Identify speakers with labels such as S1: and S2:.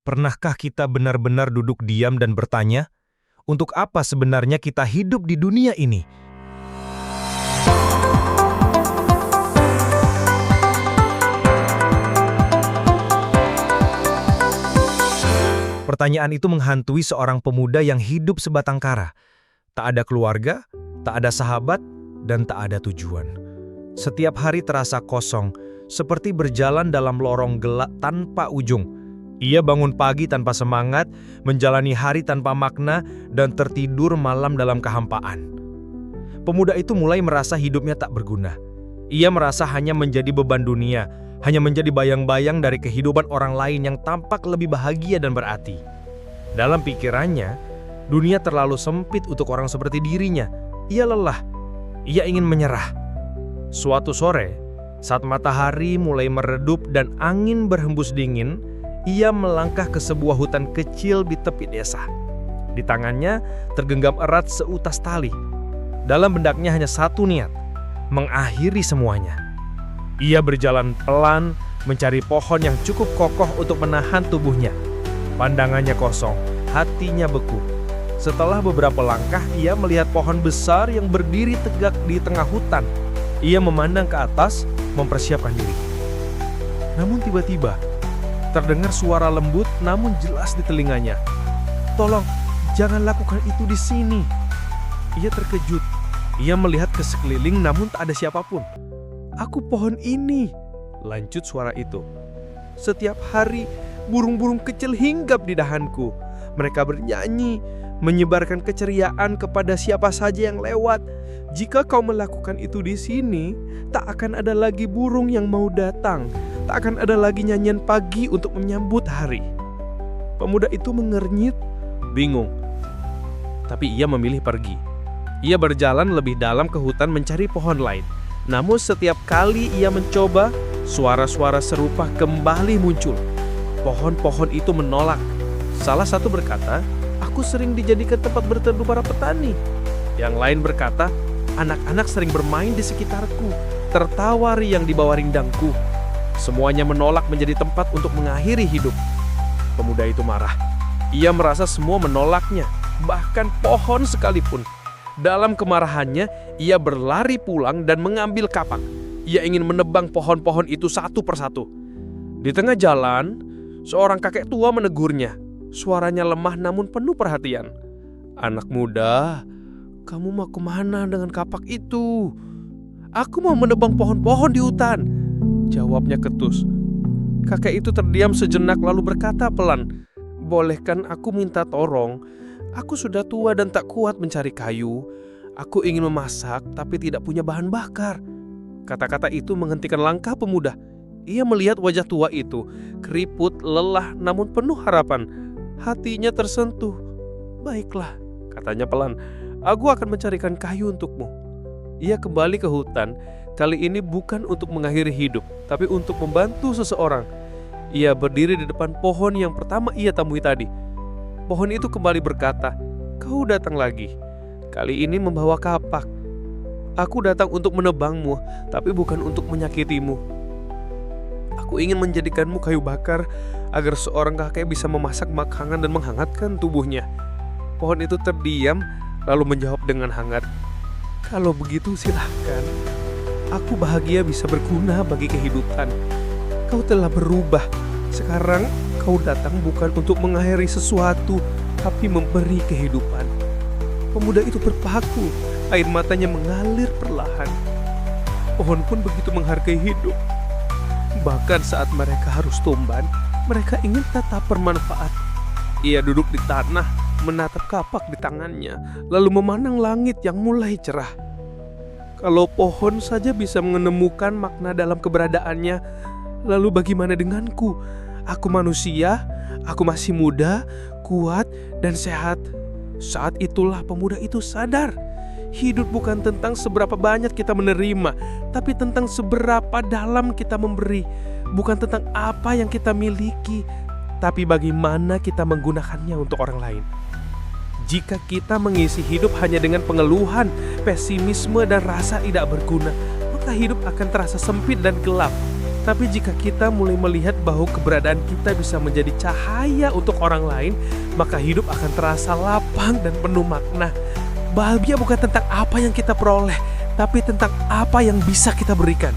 S1: Pernahkah kita benar-benar duduk diam dan bertanya, untuk apa sebenarnya kita hidup di dunia ini? Pertanyaan itu menghantui seorang pemuda yang hidup sebatang kara. Tak ada keluarga, tak ada sahabat, dan tak ada tujuan. Setiap hari terasa kosong, seperti berjalan dalam lorong gelap tanpa ujung. Ia bangun pagi tanpa semangat, menjalani hari tanpa makna, dan tertidur malam dalam kehampaan. Pemuda itu mulai merasa hidupnya tak berguna. Ia merasa hanya menjadi beban dunia, hanya menjadi bayang-bayang dari kehidupan orang lain yang tampak lebih bahagia dan berarti. Dalam pikirannya, dunia terlalu sempit untuk orang seperti dirinya. Ia lelah, ia ingin menyerah. Suatu sore, saat matahari mulai meredup dan angin berhembus dingin, ia melangkah ke sebuah hutan kecil di tepi desa. Di tangannya tergenggam erat seutas tali. Dalam bendaknya hanya satu niat, mengakhiri semuanya. Ia berjalan pelan, mencari pohon yang cukup kokoh untuk menahan tubuhnya. Pandangannya kosong, hatinya beku. Setelah beberapa langkah, ia melihat pohon besar yang berdiri tegak di tengah hutan. Ia memandang ke atas, mempersiapkan diri. Namun tiba-tiba, terdengar suara lembut namun jelas di telinganya. "Tolong, jangan lakukan itu di sini." Ia terkejut. Ia melihat ke sekeliling namun tak ada siapapun. "Aku pohon ini," lanjut suara itu. "Setiap hari burung-burung kecil hinggap di dahanku. Mereka bernyanyi, menyebarkan keceriaan kepada siapa saja yang lewat. Jika kau melakukan itu di sini, tak akan ada lagi burung yang mau datang. Tak akan ada lagi nyanyian pagi untuk menyambut hari." Pemuda itu mengernyit, bingung. Tapi ia memilih pergi. Ia berjalan lebih dalam ke hutan mencari pohon lain. Namun setiap kali ia mencoba, suara-suara serupa kembali muncul. Pohon-pohon itu menolak. Salah satu berkata, "Aku sering dijadikan tempat berteduh para petani." Yang lain berkata, "Anak-anak sering bermain di sekitarku, tertawa riang di bawah rindangku." Semuanya menolak menjadi tempat untuk mengakhiri hidup. Pemuda itu marah. Ia merasa semua menolaknya, bahkan pohon sekalipun. Dalam kemarahannya, ia berlari pulang dan mengambil kapak. Ia ingin menebang pohon-pohon itu satu persatu. Di tengah jalan, seorang kakek tua menegurnya. Suaranya lemah namun penuh perhatian. "Anak muda, kamu mau kemana dengan kapak itu?" "Aku mau menebang pohon-pohon di hutan," jawabnya ketus. Kakek itu terdiam sejenak lalu berkata pelan, "Bolehkan aku minta tolong? Aku sudah tua dan tak kuat mencari kayu. Aku ingin memasak tapi tidak punya bahan bakar." Kata-kata itu menghentikan langkah pemuda. Ia melihat wajah tua itu, keriput, lelah namun penuh harapan. Hatinya tersentuh. "Baiklah," katanya pelan, "aku akan mencarikan kayu untukmu." Ia kembali ke hutan. Kali ini bukan untuk mengakhiri hidup, tapi untuk membantu seseorang. Ia berdiri di depan pohon yang pertama ia temui tadi. Pohon itu kembali berkata, "Kau datang lagi. Kali ini membawa kapak. Aku datang untuk menebangmu, tapi bukan untuk menyakitimu. Aku ingin menjadikanmu kayu bakar agar seorang kakek bisa memasak makanan dan menghangatkan tubuhnya." Pohon itu terdiam lalu menjawab dengan hangat, "Kalau begitu silahkan. Aku bahagia bisa berguna bagi kehidupan. Kau telah berubah. Sekarang kau datang bukan untuk mengakhiri sesuatu, tapi memberi kehidupan." Pemuda itu berpaku, air matanya mengalir perlahan. Pohon pun begitu menghargai hidup. Bahkan saat mereka harus tumbang, mereka ingin tetap bermanfaat. Ia duduk di tanah, menatap kapak di tangannya, lalu memandang langit yang mulai cerah. Kalau pohon saja bisa menemukan makna dalam keberadaannya, lalu bagaimana denganku? Aku manusia, aku masih muda, kuat, dan sehat. Saat itulah pemuda itu sadar. Hidup bukan tentang seberapa banyak kita menerima, tapi tentang seberapa dalam kita memberi. Bukan tentang apa yang kita miliki, tapi bagaimana kita menggunakannya untuk orang lain. Jika kita mengisi hidup hanya dengan pengeluhan, pesimisme, dan rasa tidak berguna, maka hidup akan terasa sempit dan gelap.
S2: Tapi jika kita mulai melihat bahwa keberadaan kita bisa menjadi cahaya untuk orang lain, maka hidup akan terasa lapang dan penuh makna. Bahagia bukan tentang apa yang kita peroleh, tapi tentang apa yang bisa kita berikan.